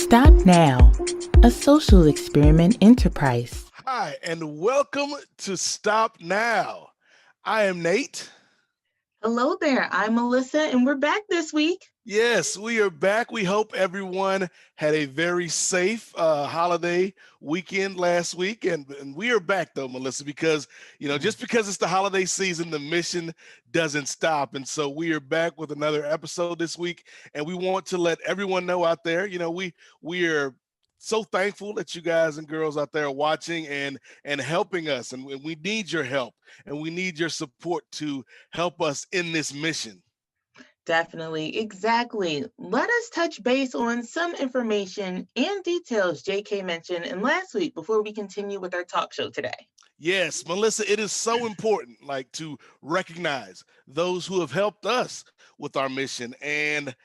Stop Now, a social experiment enterprise. Hi, and welcome to Stop Now. I am Nate. Hello there. I'm Melissa, and we're back this week. Yes, we are back. We hope everyone had a very safe holiday weekend last week. And we are back, though, Melissa, because, just because it's the holiday season, the mission doesn't stop. And so we are back with another episode this week. And we want to let everyone know out there, we are so thankful that you guys and girls out there are watching and helping us. And we need your help and we need your support to help us in this mission. Definitely. Exactly. Let us touch base on some information and details JK mentioned in last week before we continue with our talk show today. Yes, Melissa, it is so important to recognize those who have helped us with our mission and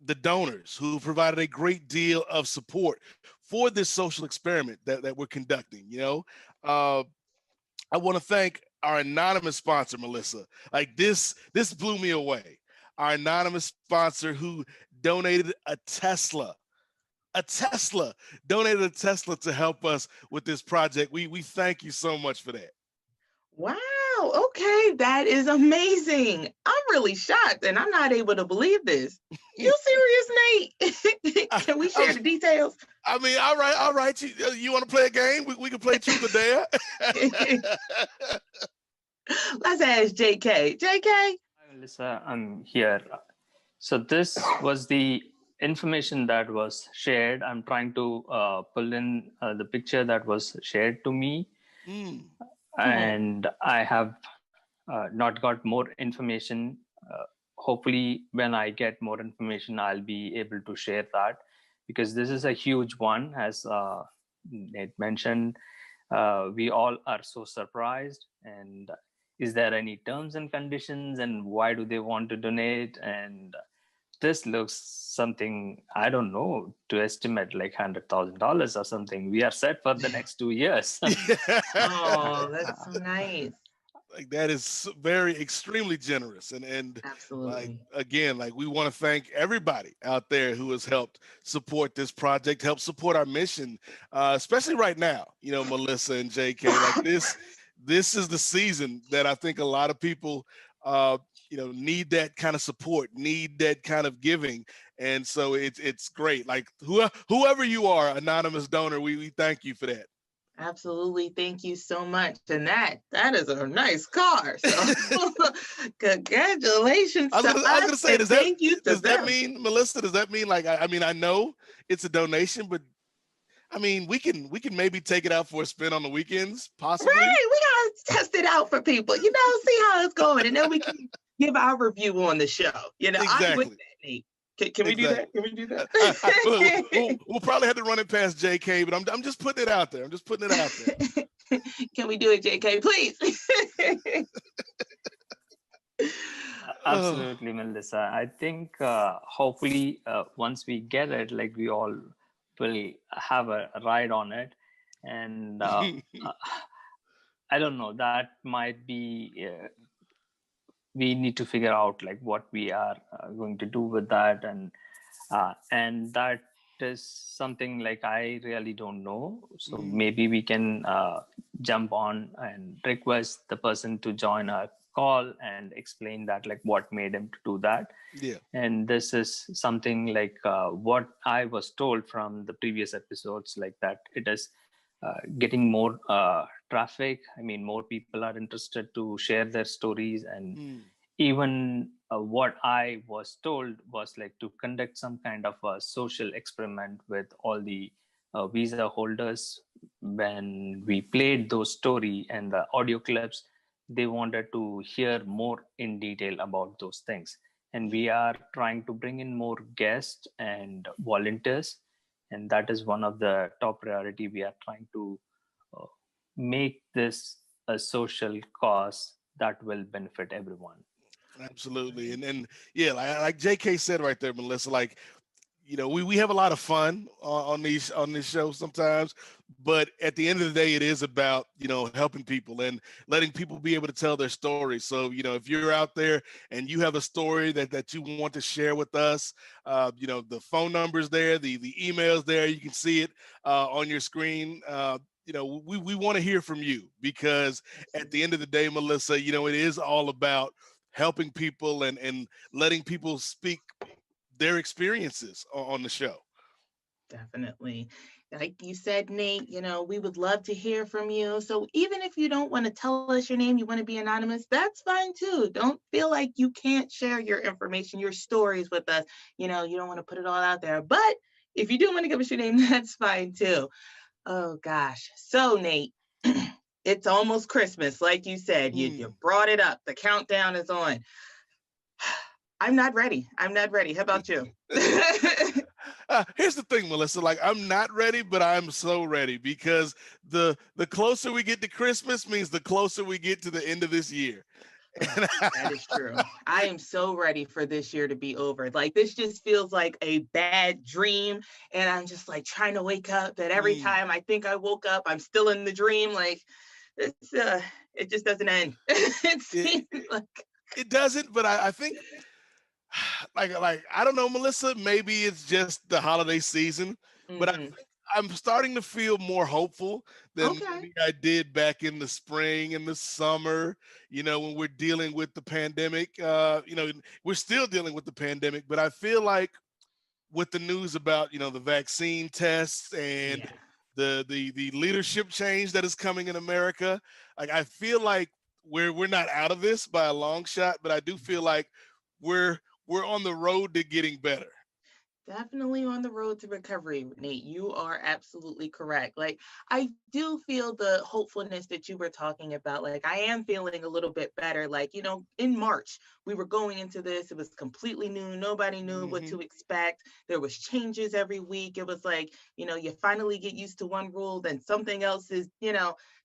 the donors who provided a great deal of support for this social experiment that we're conducting. I want to thank our anonymous sponsor, Melissa. This blew me away. Our anonymous sponsor who donated a Tesla. Donated a Tesla to help us with this project. We thank you so much for that. Wow. Okay. That is amazing. I'm really shocked and I'm not able to believe this. You serious, Nate? Can we share the details? I mean, all right. You want to play a game? We can play Truth or Dare. Let's ask JK. JK? Hi, Melissa, I'm here. So this was the information that was shared. I'm trying to pull in the picture that was shared to me. And I have not got more information. Hopefully, when I get more information, I'll be able to share that because this is a huge one. As Nate mentioned, we all are so surprised. And is there any terms and conditions and why do they want to donate? And this looks something, I don't know, to estimate like $100,000 or something. We are set for the next 2 years. Oh, that's so nice. That is very extremely generous. And Absolutely. again, we want to thank everybody out there who has helped support this project, help support our mission, especially right now, Melissa and JK, this is the season that I think a lot of people, need that kind of support, need that kind of giving. And so it's great. Whoever you are, anonymous donor, we thank you for that. Absolutely. Thank you so much. And that is a nice car. So congratulations I was going to say, does that mean, Melissa, does that mean I know it's a donation, but I mean, we can maybe take it out for a spin on the weekends, possibly. Right. We got to test it out for people, see how it's going. And then we can give our review on the show. Exactly. I'm with that, Nate. Can we do that? Can we do that? We'll probably have to run it past JK, but I'm just putting it out there. Can we do it, JK, please? Absolutely, Melissa. I think hopefully once we get it, we all will have a ride on it. And I don't know, that might be, we need to figure out what we are going to do with that. And that is something I really don't know. So maybe we can jump on and request the person to join our call and explain that what made him to do that. Yeah. And this is something what I was told from the previous episodes, that it is getting more traffic. I mean, more people are interested to share their stories. And even what I was told was to conduct some kind of a social experiment with all the visa holders. When we played those story and the audio clips, they wanted to hear more in detail about those things. And we are trying to bring in more guests and volunteers. And that is one of the top priority. We are trying to make this a social cause that will benefit everyone. Absolutely. And yeah, like JK said right there, Melissa, we have a lot of fun on this show sometimes, but at the end of the day, it is about helping people and letting people be able to tell their stories. So if you're out there and you have a story that you want to share with us, the phone number's there, the emails there. You can see it on your screen. We want to hear from you, because at the end of the day, Melissa, it is all about helping people and letting people speak their experiences on the show. Definitely. Like you said, Nate, we would love to hear from you. So even if you don't want to tell us your name, you want to be anonymous, that's fine too. Don't feel like you can't share your information, your stories with us. You don't want to put it all out there. But if you do want to give us your name, that's fine too. Oh gosh. So Nate, it's almost Christmas. Like you said, you brought it up. The countdown is on. I'm not ready. How about you? Here's the thing, Melissa. Like, I'm not ready, but I'm so ready, because the closer we get to Christmas means the closer we get to the end of this year. That is true. I am so ready for this year to be over. Like, this just feels like a bad dream, and I'm just like trying to wake up. That every time I think I woke up, I'm still in the dream. Like, it just doesn't end. It seems like it doesn't. But I think. Like I don't know, Melissa, maybe it's just the holiday season, but I think I'm starting to feel more hopeful than maybe I did back in the spring and the summer, when we're dealing with the pandemic. We're still dealing with the pandemic, but I feel like with the news about, the vaccine tests and the leadership change that is coming in America, like I feel like we're not out of this by a long shot, but I do feel like we're on the road to getting better. Definitely on the road to recovery, Nate. You are absolutely correct. Like, I do feel the hopefulness that you were talking about. Like, I am feeling a little bit better. Like, in March, we were going into this. It was completely new. Nobody knew what to expect. There was changes every week. It was like, you finally get used to one rule, then something else is,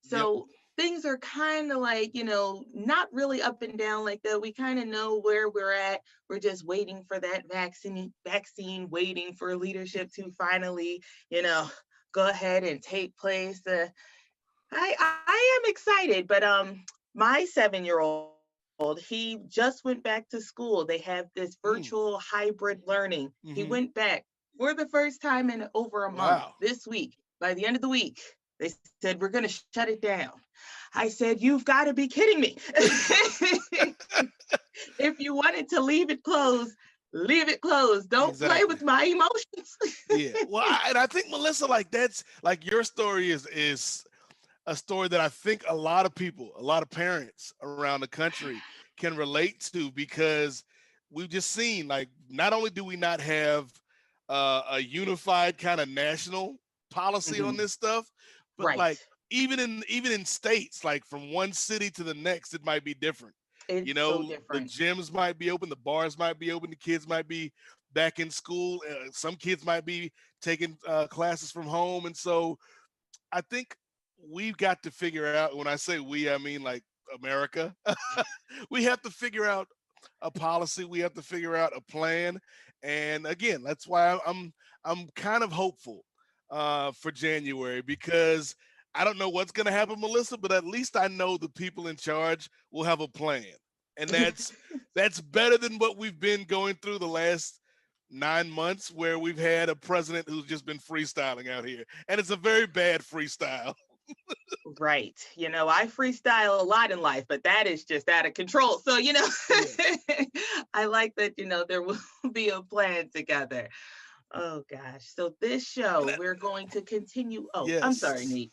so things are kind of like, not really up and down like that. We kind of know where we're at. We're just waiting for that vaccine, waiting for leadership to finally, go ahead and take place. I am excited, but my 7-year-old, he just went back to school. They have this virtual hybrid learning. He went back for the first time in over a month this week. By the end of the week, they said, we're going to shut it down. I said, you've got to be kidding me. If you wanted to leave it closed, leave it closed. Don't play with my emotions. Well, I think, Melissa, like that's like your story is a story that I think a lot of people, a lot of parents around the country can relate to, because we've just seen, like, not only do we not have a unified kind of national policy on this stuff, but like even in states, like from one city to the next, it might be different. It's so different. The gyms might be open, the bars might be open, the kids might be back in school. Some kids might be taking classes from home. And so I think we've got to figure out, when I say we, I mean like America, we have to figure out a policy. We have to figure out a plan. And again, that's why I'm kind of hopeful for January, because I don't know what's going to happen, Melissa, but at least I know the people in charge will have a plan. And that's better than what we've been going through the last 9 months, where we've had a president who's just been freestyling out here. And it's a very bad freestyle. Right. I freestyle a lot in life, but that is just out of control. So, I like that, there will be a plan together. Oh, gosh. So this show, we're going to continue. Oh, yes. I'm sorry, Nate.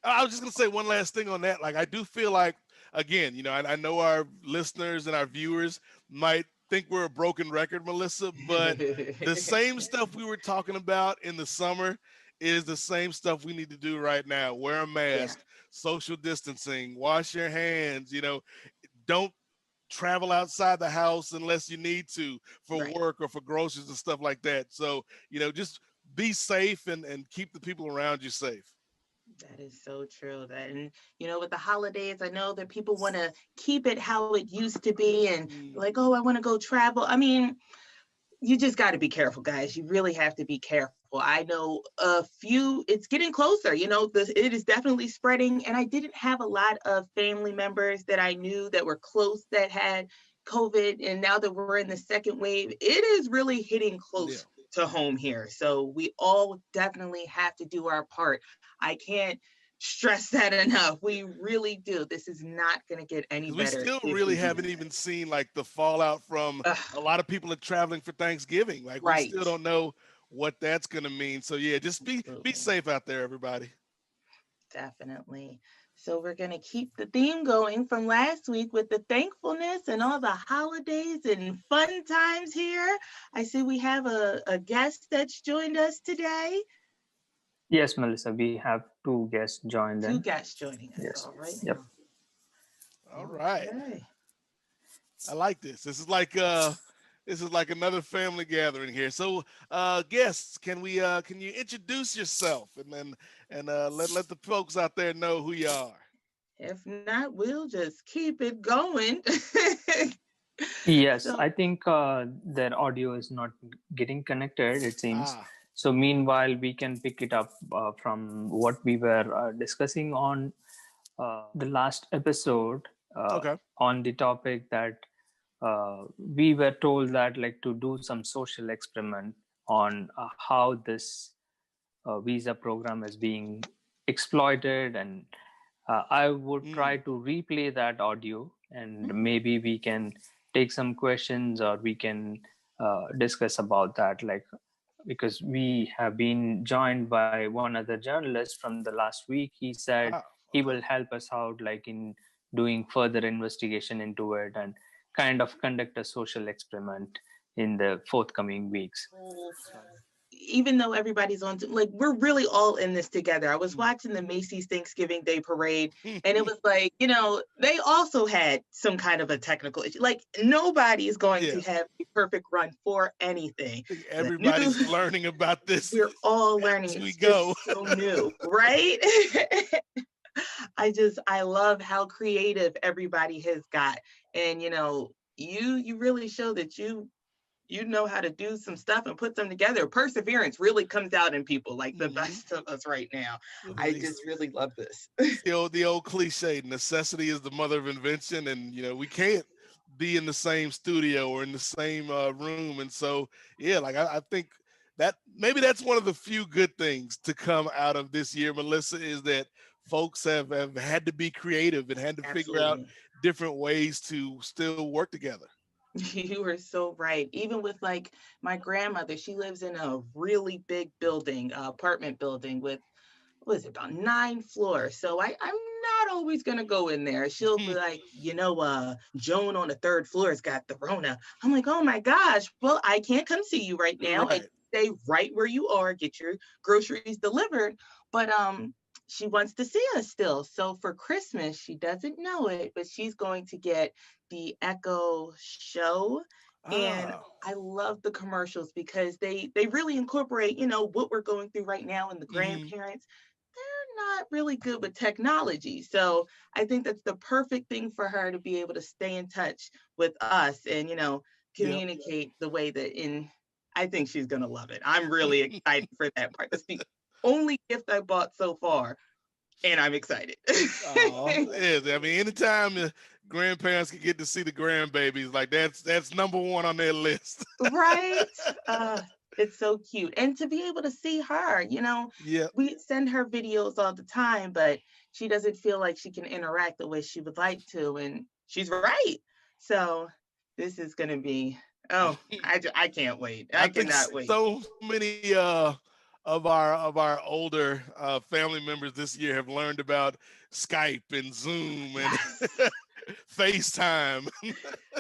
I was just going to say one last thing on that. Like, I do feel like, again, I know our listeners and our viewers might think we're a broken record, Melissa, but the same stuff we were talking about in the summer is the same stuff we need to do right now. Wear a mask, social distancing, wash your hands, don't travel outside the house unless you need to for work or for groceries and stuff like that. So, just be safe and keep the people around you safe. That is so true. And with the holidays, I know that people want to keep it how it used to be, and like, oh, I want to go travel. I mean, You just got to be careful, guys. You really have to be careful. I know a few, it's getting closer, it is definitely spreading. And I didn't have a lot of family members that I knew that were close that had COVID. And now that we're in the second wave, it is really hitting close to home here. So we all definitely have to do our part. I can't stress that enough. We really do. This is not going to get any We better. still if really we do haven't that. even seen like the fallout from Ugh, a lot of people are traveling for Thanksgiving. Like we right. still don't know what that's going to mean. So yeah, just be Absolutely. safe out there, everybody. Definitely. So we're going to keep the theme going from last week with the thankfulness and all the holidays and fun times here. I see we have a guest that's joined us today. Yes, Melissa, we have two guests joined Two in. guests joining us. Yes. All right. Yep. All right. Okay. I like this. This is like another family gathering here. So guests, can you introduce yourself and let the folks out there know who you are? If not, we'll just keep it going. Yes, So, I think their audio is not getting connected, it seems. Ah, So meanwhile, we can pick it up from what we were discussing on the last episode okay. on the topic that we were told that like to do some social experiment on how this visa program is being exploited, and I would try to replay that audio, and maybe we can take some questions or we can discuss about that, like because we have been joined by one other journalist from the last week. He said Ah, he okay. will help us out like in doing further investigation into it and kind of conduct a social experiment in the forthcoming weeks. even though everybody's on, like, we're really all in this together. I was watching the Macy's Thanksgiving Day Parade, and it was like, they also had some kind of a technical issue. Like, nobody is going to have a perfect run for anything. The Everybody's news, learning about this we're all learning. as we It's go. just so new, right? I love how creative everybody has got. And you really show that you know how to do some stuff and put them together. Perseverance really comes out in people, like the best of us right now. I just really love this. The old cliche, necessity is the mother of invention, and we can't be in the same studio or in the same room. And so yeah, like I think that maybe that's one of the few good things to come out of this year, Melissa, is that folks have had to be creative and had to figure out Absolutely. different ways to still work together. You are so right. Even with like my grandmother, she lives in a really big building, apartment building with, what is it, about 9 floors. So I'm not always gonna go in there. She'll be like, Joan on the 3rd floor has got the Rona. I'm like, oh my gosh, well, I can't come see you right now. Right. And stay right where you are, get your groceries delivered. But she wants to see us still. So for Christmas, she doesn't know it, but she's going to get the Echo show. And Ah. I love the commercials because they really incorporate, what we're going through right now, and the grandparents, they're not really good with technology. So I think that's the perfect thing for her to be able to stay in touch with us and, communicate the way that I think she's going to love it. I'm really excited for that part. That's the only gift I bought so far, and I'm excited. Oh, yeah. I mean, anytime the grandparents can get to see the grandbabies, like that's number one on their list. Right? It's so cute. And to be able to see her, Yeah. we send her videos all the time, but she doesn't feel like she can interact the way she would like to. And she's right. So this is going to be, I can't wait. I think cannot wait. so many of our older family members this year have learned about Skype and Zoom and FaceTime.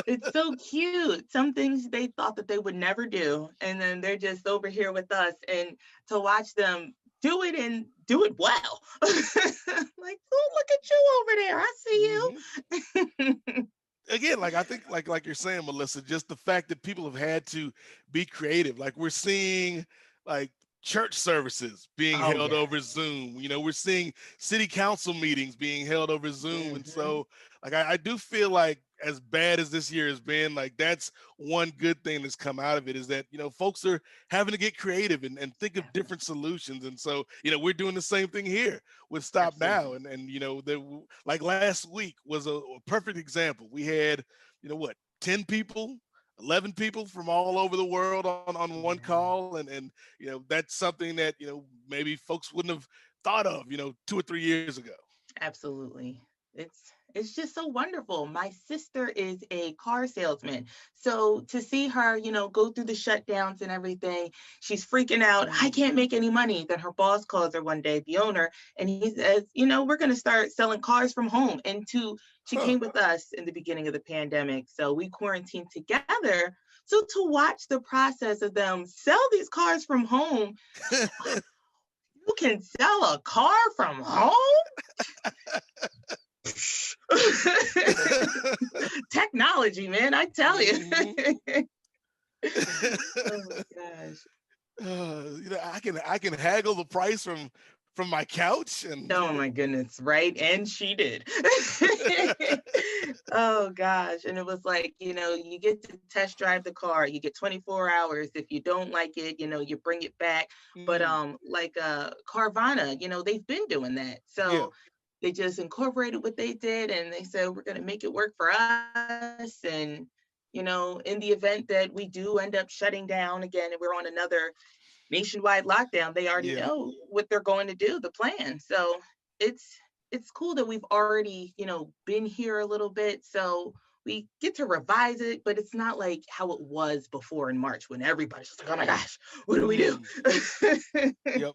It's so cute. Some things they thought that they would never do, and then they're just over here with us, and to watch them do it and do it well. Like, oh, look at you over there. I see you. Again, like I think like you're saying, Melissa, just the fact that people have had to be creative. Like we're seeing like church services being held over Zoom. We're seeing city council meetings being held over Zoom. And so like I do feel like as bad as this year has been, like that's one good thing that's come out of it is that, folks are having to get creative and think of different solutions. And so, we're doing the same thing here with Stop Now. Absolutely. And like last week was a perfect example. We had, 10 people, 11 people from all over the world on one Yeah. call. And that's something that, maybe folks wouldn't have thought of, 2 or 3 years ago. Absolutely. It's just so wonderful. My sister is a car salesman. So to see her, go through the shutdowns and everything, she's freaking out. I Mm. can't make any money. Then her boss calls her one day, the owner, and he says, we're going to start selling cars from home. She Huh. came with us in the beginning of the pandemic. So we quarantined together. So to watch the process of them sell these cars from home, you can sell a car from home? Technology, man, I tell you. Mhm. Oh my gosh. I can haggle the price from my couch and Oh my goodness, right? And she did. Oh gosh. And it was like, you get to test drive the car. You get 24 hours. If you don't like it, you bring it back. But mm, like Carvana, they've been doing that. yeah, So they just incorporated what they did and they said we're gonna make it work for us. And in the event that we do end up shutting down again and we're on another nationwide lockdown, they already yeah. know what they're going to do, the plan. So it's it's cool that we've already, been here a little bit. So we get to revise it, but it's not like how it was before in March when everybody's just like, oh my gosh, what do we do? Mm, yep.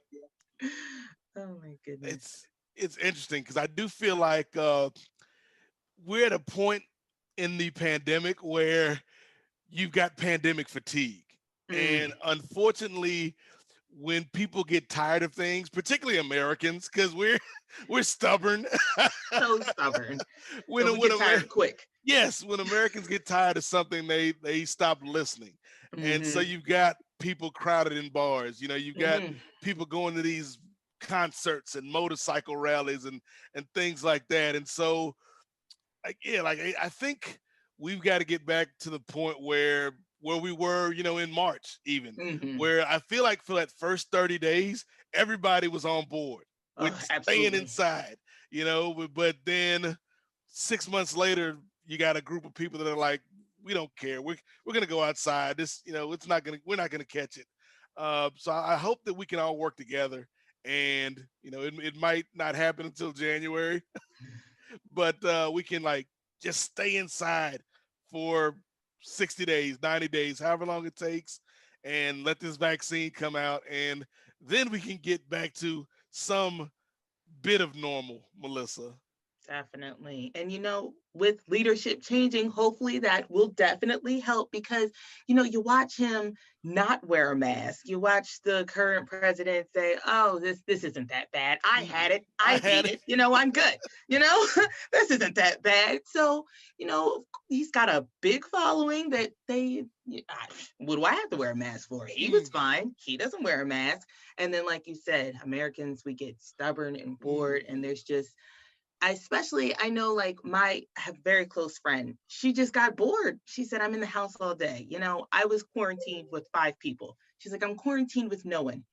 Oh my goodness. It's interesting because I do feel like we're at a point in the pandemic where you've got pandemic fatigue. Mm, And unfortunately, when people get tired of things, particularly Americans, because we're stubborn. so stubborn. when And we when get Amer- tired quick. yes, when Americans get tired of something, they stop listening. And so Hmm. you've got people crowded in bars. You've got Hmm. people going to these concerts and motorcycle rallies and things like that. And so I think we've got to get back to the point where we were, in March even, Hmm. where I feel like for that first 30 days, everybody was on board with Oh, staying absolutely. inside, but then 6 months later, you got a group of people that are like, we don't care. We're gonna go outside. This, we're not gonna catch it. So I hope that we can all work together. And it might not happen until January, but we can like just stay inside for 60 days, 90 days, however long it takes, and let this vaccine come out. And then we can get back to some bit of normal, Melissa. Definitely. And with leadership changing, hopefully that will definitely help because you watch him not wear a mask. You watch the current president say, "Oh, this isn't that bad. I had it. I I had beat it. it. I'm good." This isn't that bad. So, he's got a big following that what do I have to wear a mask for? He was Mm, fine. He doesn't wear a mask. And then like you said, Americans, we get stubborn and bored mm, and there's just I know like I have a very close friend. She just got bored. She said, I'm in the house all day. I was quarantined with 5 people. She's like, I'm quarantined with no one.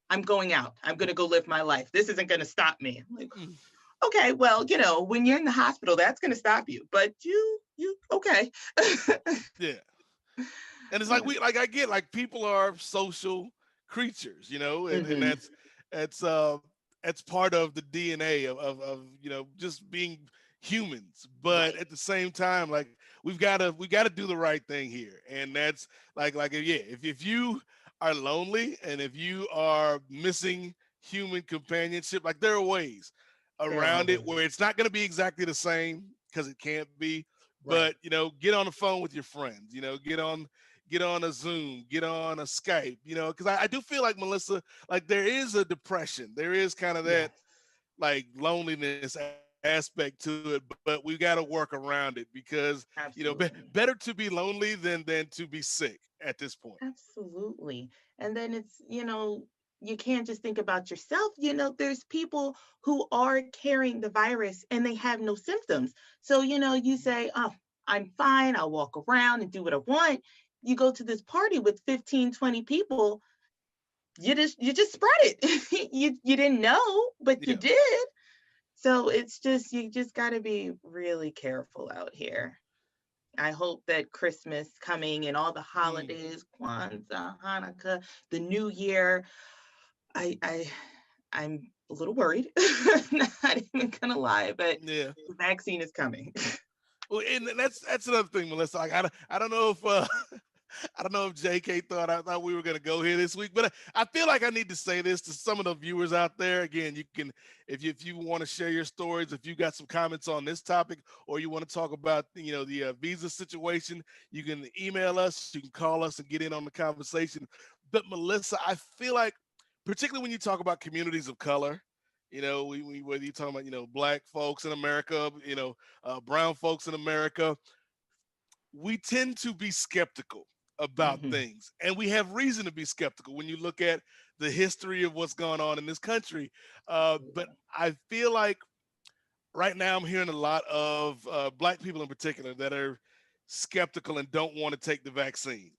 I'm going out. I'm going to go live my life. This isn't going to stop me. I'm like, mm, okay, well, when you're in the hospital, that's going to stop you. But okay. yeah. And it's like Uh, I get like people are social creatures, and mhm. that's that's part of the DNA of just being humans. But Right. at the same time, like we gotta do the right thing here. And that's yeah, if you are lonely and if you are missing human companionship, like there are ways There are around it ways. where it's not gonna be exactly the same because it can't be, Right. but get on the phone with your friends, get on a Zoom, get on a Skype, because I do feel like, Melissa, like there is a depression. There is kind of that Yes. like loneliness aspect to it, but we got to work around it because, Absolutely. better to be lonely than to be sick at this point. Absolutely. And then you can't just think about yourself. There's people who are carrying the virus and they have no symptoms. So, you say, oh, I'm fine. I'll walk around and do what I want. You go to this party with 15, 20 people, you just spread it. You didn't know, but you Yeah. did. So it's just, you just got to be really careful out here. I hope that Christmas coming and all the Mm, holidays, Kwanzaa, Hanukkah, the New Year, I I I'm a little worried. Not even gonna lie, but yeah. the vaccine is coming. Well, and that's another thing, Melissa. Like I don't know if I don't know if JK thought we were gonna go here this week, but I feel like I need to say this to some of the viewers out there. Again, you can if you want to share your stories, if you got some comments on this topic, or you want to talk about the visa situation, you can email us, you can call us and get in on the conversation. But Melissa, I feel like particularly when you talk about communities of color, whether you're talking about black folks in America, brown folks in America, we tend to be skeptical about Mhm. things, and we have reason to be skeptical when you look at the history of what's going on in this country. But I feel like right now I'm hearing a lot of black people in particular that are skeptical and don't want to take the vaccine.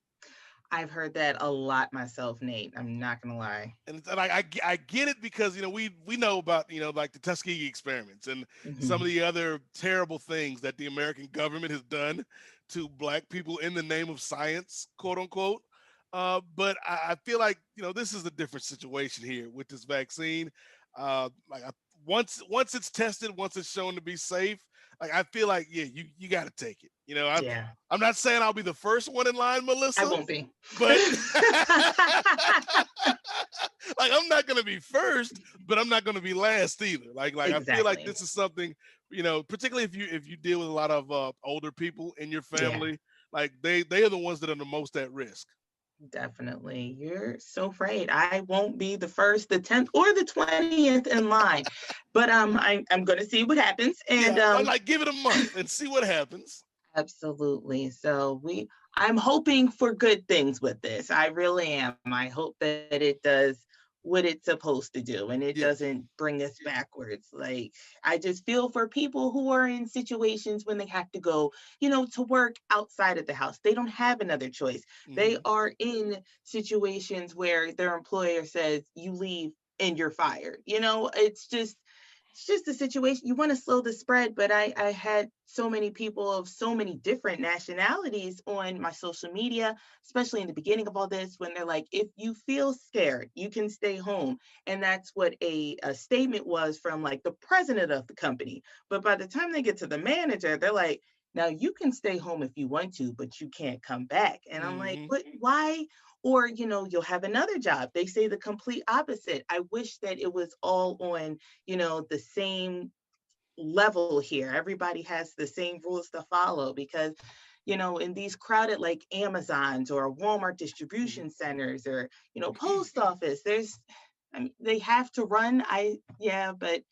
I've heard that a lot myself, Nate. I'm not gonna lie. And I get it because we know about like the Tuskegee experiments and some of Mhm. the other terrible things that the American government has done to black people in the name of science, quote unquote. But I feel like this is a different situation here with this vaccine. Like once it's tested, once it's shown to be safe, like I feel like yeah, you got to take it. Yeah, I'm not saying I'll be the first one in line, I Melissa, won't be. but like I'm not gonna be first, but I'm not gonna be last either. Like I feel like Exactly. this is something, particularly if you deal with a lot of older people in your Yeah, family, like they are the ones that are the most at risk. definitely. You're so right. I won't be the first, the 10th, or the 20th in line. But I'm gonna see what happens. And Yeah, like give it a month and see what happens. absolutely. So I'm hoping for good things with this. I really am. I hope that it does what it's supposed to do and it Yes. doesn't bring us backwards. Like, I just feel for people who are in situations when they have to go, to work outside of the house. They don't have another choice. They Hmm. are in situations where their employer says you leave and you're fired. It's just a situation. You want to slow the spread, but I had so many people of so many different nationalities on my social media, especially in the beginning of all this, when they're like, if you feel scared, you can stay home. And that's what a statement was from like the president of the company. But by the time they get to the manager, they're like, now you can stay home if you want to, but you can't come back. And I'm like, Hmm. what? Why? Or you'll have another job. They say the complete opposite. I wish that it was all on the same level here. Everybody has the same rules to follow because, in these crowded like Amazons or Walmart distribution centers or, post office, I mean, they have to run. Yeah, but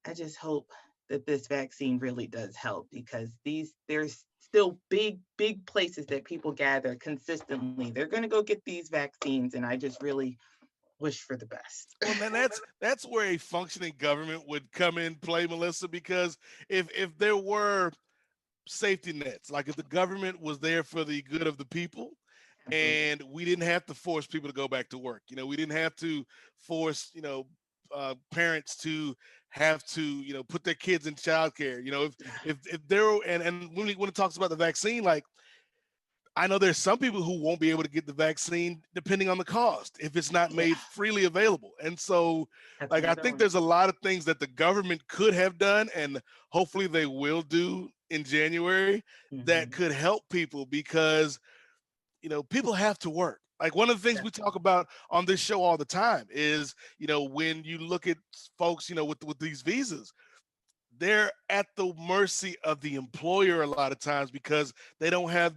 I just hope that this vaccine really does help because there's still big, big places that people gather consistently. They're going to go get these vaccines, and I just really wish for the best. Well, then that's where a functioning government would come in play, Melissa, because if there were safety nets, like if the government was there for the good of the people, Absolutely. and we didn't have to force people to go back to work. We didn't have to force, parents to have to, put their kids in childcare. If there were, and when it talks about the vaccine, like I know there's some people who won't be able to get the vaccine depending on the cost if it's not Yeah, made freely available. And so, that's like, I another think one. there's a lot of things that the government could have done, and hopefully they will do in January that Mhm. could help people because people have to work. Like one of the things we talk about on this show all the time is, when you look at folks, with these visas, they're at the mercy of the employer a lot of times because they don't have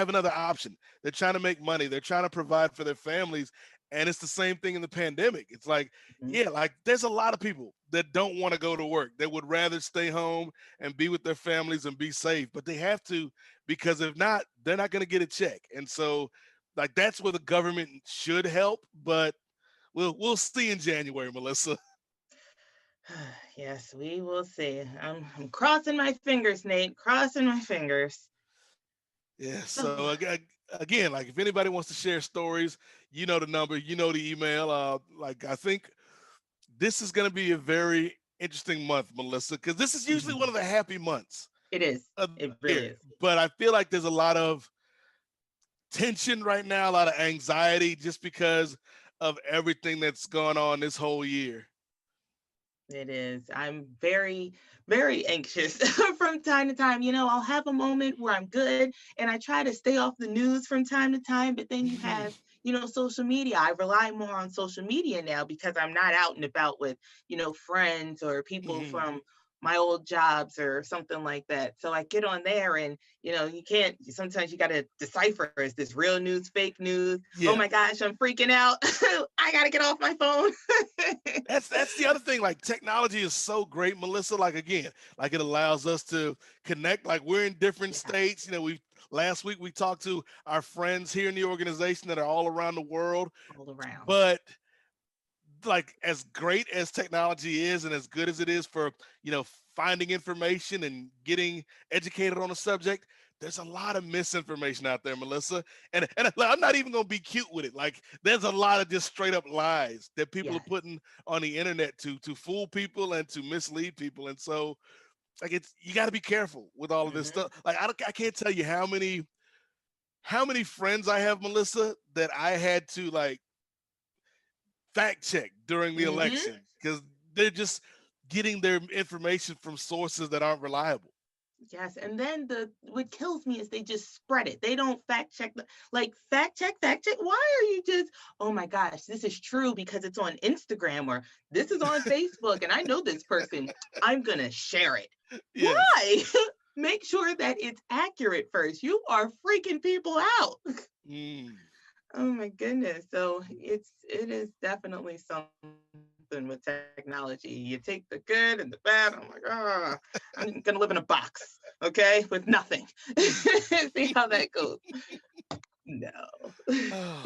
another option. They're trying to make money. They're trying to provide for their families. And it's the same thing in the pandemic. It's like, Mhm. yeah, like there's a lot of people that don't want to go to work. They would rather stay home and be with their families and be safe, but they have to because if not, they're not going to get a check. And so like that's where the government should help, but we'll see in January, Melissa. Yes, we will see. I'm crossing my fingers, Nate. Crossing my fingers. Yeah. So So again, like if anybody wants to share stories, you know the number, you know the email. Like I think this is going to be a very interesting month, Melissa, because this is usually one mhm, of the happy months it is. of It the really year. is. But I feel like there's a lot of tension right now, a lot of anxiety just because of everything that's gone on this whole year. It is. I'm very, very anxious from time to time. I'll have a moment where I'm good and I try to stay off the news from time to time, but then you have, social media. I rely more on social media now because I'm not out and about with, friends or people Mhm. from my old jobs or something like that. So I get on there and, you can't, sometimes you got to decipher, is this real news, fake news? Oh Yeah. my gosh, I'm freaking out. I got to get off my phone. That's the other thing. Like technology is so great, Melissa. Like again, like it allows us to connect. Like we're in different Yeah, states. We last week we talked to our friends here in the organization that are all around the world. all around. But like as great as technology is and as good as it is for finding information and getting educated on a subject, there's a lot of misinformation out there, Melissa. And I'm not even gonna be cute with it. Like there's a lot of just straight up lies that people are Yes. putting on the internet to fool people and to mislead people. And so like it's you got to be careful with all of this Mhm. stuff. Like I can't tell you how many friends I have, Melissa, that I had to like fact check during the Mhm. election because they're just getting their information from sources that aren't reliable. Yes, and then what kills me is they just spread it. They don't fact check like fact check. Why are you just, oh my gosh, this is true because it's on Instagram or this is on Facebook and I know this person. I'm gonna share it. Yes. Why? Make sure that it's accurate first. You are freaking people out. Mm. Oh my goodness. So it is definitely something with technology. You take the good and the bad. I'm like, I'm gonna live in a box, okay, with nothing. See how that goes. No. Oh.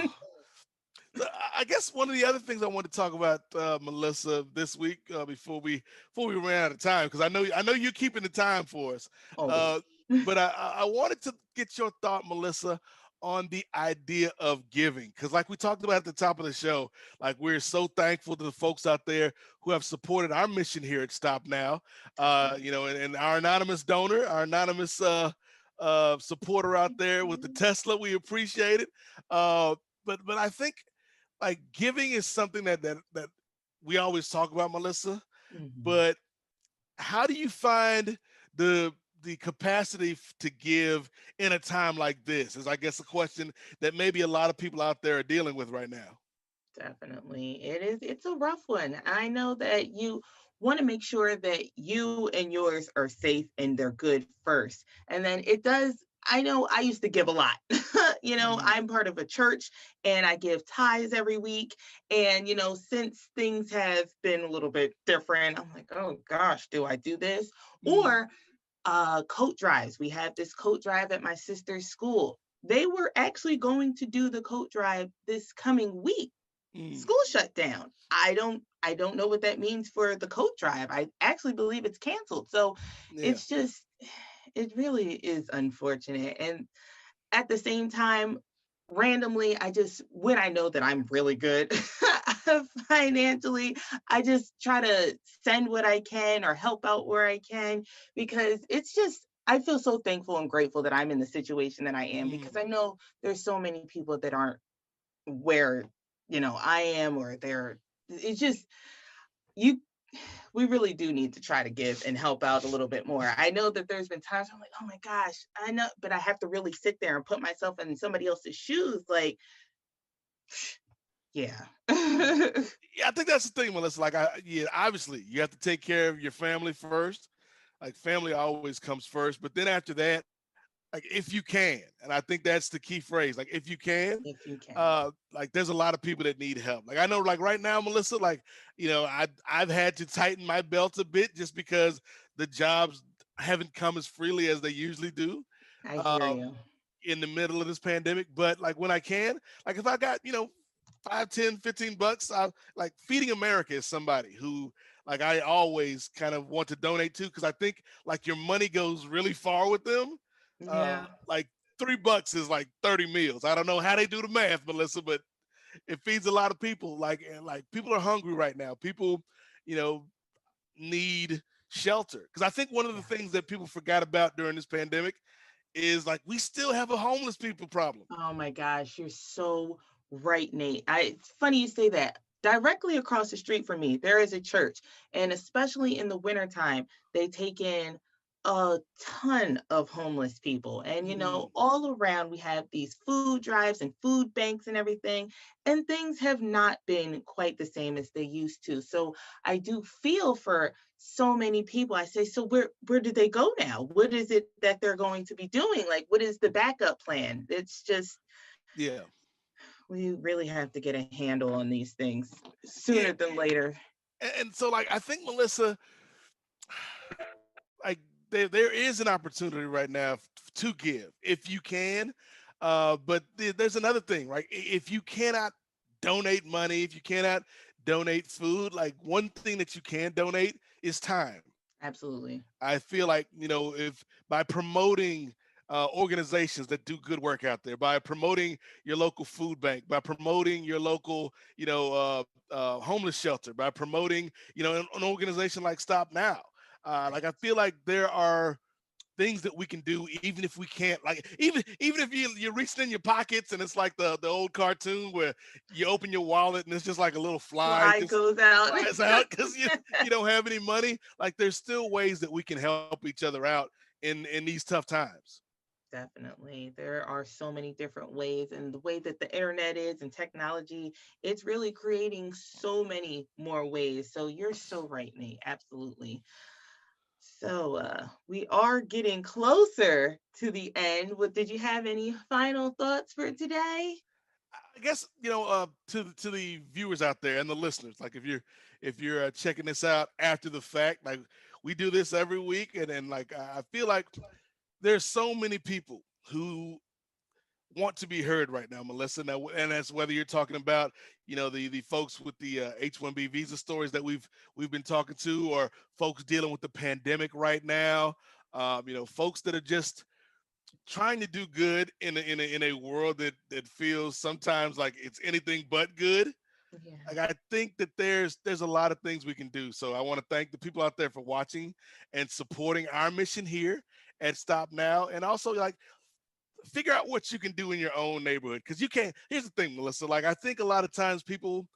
So I guess one of the other things I want to talk about, Melissa, this week before we ran out of time, because I know you're keeping the time for us. Uh, Always. but I wanted to get your thought, Melissa, on the idea of giving, because like we talked about at the top of the show, like we're so thankful to the folks out there who have supported our mission here at Stop Now. Definitely. And our anonymous donor, our anonymous supporter out there with the Tesla, we appreciate it. But I think like giving is something that we always talk about, Melissa. Mhm. But how do you find the the capacity to give in a time like this? Is I guess a question that maybe a lot of people out there are dealing with right now. Definitely. It's a rough one. I know that you want to make sure that you and yours are safe and they're good first. And then I know I used to give a lot. Mhm. I'm part of a church and I give tithes every week. And, since things have been a little bit different, I'm like, oh gosh, do I do this? Mm. Or coat drives. We have this coat drive at my sister's school. They were actually going to do the coat drive this coming week. Mm. School shut down. I don't know what that means for the coat drive. I actually believe it's canceled. So Yeah. it's just it really is unfortunate. And at the same time, randomly, when I know that I'm really good financially, I just try to send what I can or help out where I can because I feel so thankful and grateful that I'm in the situation that I am because Mm. I know there's so many people that aren't where I am or they're it's just you we really do need to try to give and help out a little bit more. I know that there's been times I'm like, oh my gosh, I know, but I have to really sit there and put myself in somebody else's shoes. Like, yeah. Yeah, I think that's the thing, Melissa. Like, yeah, obviously, you have to take care of your family first. Like, family always comes first, but then after that, like, if you can, and I think that's the key phrase. Like, if you can, If you can. like, there's a lot of people that need help. Like, I know, like right now, Melissa, like, I've had to tighten my belt a bit just because the jobs haven't come as freely as they usually do. I hear Uh, you. in the middle of this pandemic. But like when I can, like if I got, 5, 10, 15 bucks. Like Feeding America is somebody who like I always kind of want to donate to because I think like your money goes really far with them. Yeah. Like $3 is like 30 meals. I don't know how they do the math, Melissa, but it feeds a lot of people. Like people are hungry right now. People, you know, need shelter. Because I think one of the Yeah. things that people forgot about during this pandemic is like we still have a homeless people problem. Oh my gosh, you're so right, Nate. It's funny you say that. Directly across the street from me, there is a church, and especially in the wintertime, they take in a ton of homeless people. And Mm, all around we have these food drives and food banks and everything, and things have not been quite the same as they used to. So I do feel for so many people. I say, so where do they go now? What is it that they're going to be doing? Like, what is the backup plan? It's just yeah. we really have to get a handle on these things Yeah. sooner than later. And so like I think Melissa, like there is an opportunity right now to give if you can. But there's another thing, right? If you cannot donate money, if you cannot donate food, like one thing that you can donate is time. Absolutely. I feel like, if by promoting organizations that do good work out there, by promoting your local food bank, by promoting your local, homeless shelter, by promoting, an organization like Stop Now. Like I feel like there are things that we can do even if we can't, like even if you're reaching in your pockets and it's like the old cartoon where you open your wallet and it's just like a little fly Fly just goes out. flies out because you don't have any money. Like there's still ways that we can help each other out in these tough times. Definitely. There are so many different ways, and the way that the internet is and technology, it's really creating so many more ways. So you're so right, Nate. Absolutely. So we are getting closer to the end. What did you have any final thoughts for today? I guess to the viewers out there and the listeners, like if you're checking this out after the fact, like we do this every week, and like I feel like there's so many people who want to be heard right now, Melissa. Now, and that's whether you're talking about, the folks with the H-1B visa stories that we've been talking to, or folks dealing with the pandemic right now. Folks that are just trying to do good in a world that feels sometimes like it's anything but good. Yeah, Like I think that there's a lot of things we can do. So I want to thank the people out there for watching and supporting our mission here at Stop Now, and also like figure out what you can do in your own neighborhood because you can't. Here's the thing, Melissa. Like I think a lot of times people,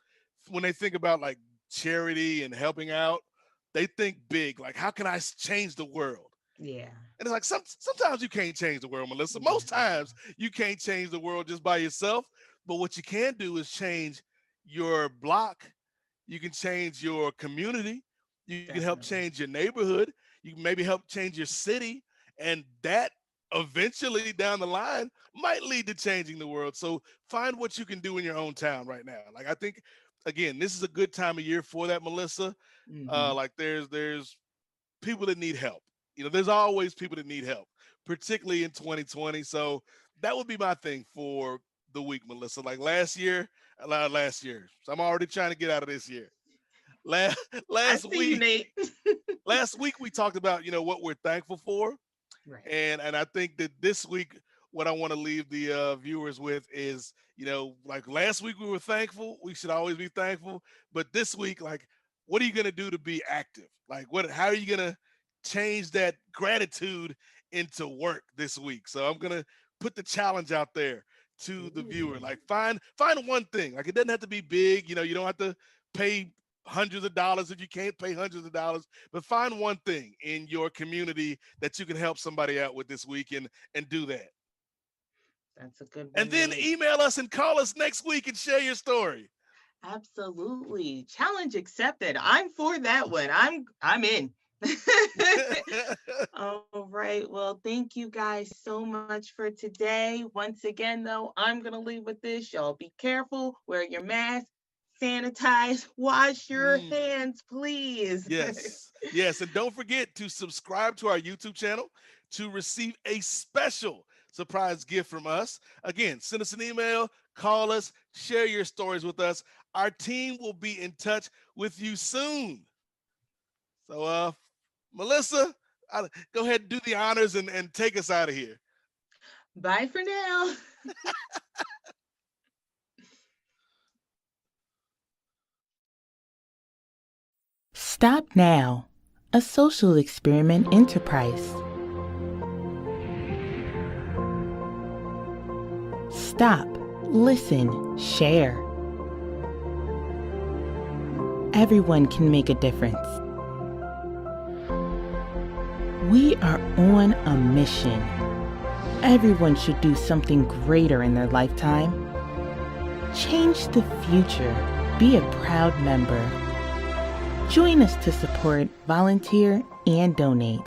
when they think about like charity and helping out, they think big. Like how can I change the world? yeah, And it's like sometimes you can't change the world, Melissa. yeah. Most times you can't change the world just by yourself. But what you can do is change your block. You can change your community. You can help Definitely. change your neighborhood. You can maybe help change your city. And that eventually down the line might lead to changing the world. So find what you can do in your own town right now. Like I think again, this is a good time of year for that, Melissa. Hmm. Like there's people that need help. There's always people that need help, particularly in 2020. So that would be my thing for the week, Melissa. Like last year. So I'm already trying to get out of this year. Last I last see you, week, Nate. last week we talked about what we're thankful for, Right. and I think that this week what I want to leave the viewers with is like last week we were thankful. We should always be thankful, but this week, like, what are you gonna do to be active? Like, how are you gonna change that gratitude into work this week? So I'm gonna put the challenge out there to the viewer. Ooh. Like, find one thing. Like, it doesn't have to be big. You don't have to pay hundreds of dollars if you can't pay hundreds of dollars, but find one thing in your community that you can help somebody out with this week, and do that. That's a good And one, then Nate. email us and call us next week and share your story. Absolutely. Challenge accepted. I'm for that one. I'm in. All right. Well, thank you guys so much for today. Once again, though, I'm going to leave with this. Y'all be careful, wear your mask, sanitize, wash your Mm, hands, please. yes. Yes. And don't forget to subscribe to our YouTube channel to receive a special surprise gift from us. Again, send us an email, call us, share your stories with us. Our team will be in touch with you soon. So, Melissa, go ahead and do the honors and take us out of here. Bye for now. Stop Now, a social experiment enterprise. Stop, listen, share. Everyone can make a difference. We are on a mission. Everyone should do something greater in their lifetime. Change the future. Be a proud member. Join us to support, volunteer, and donate.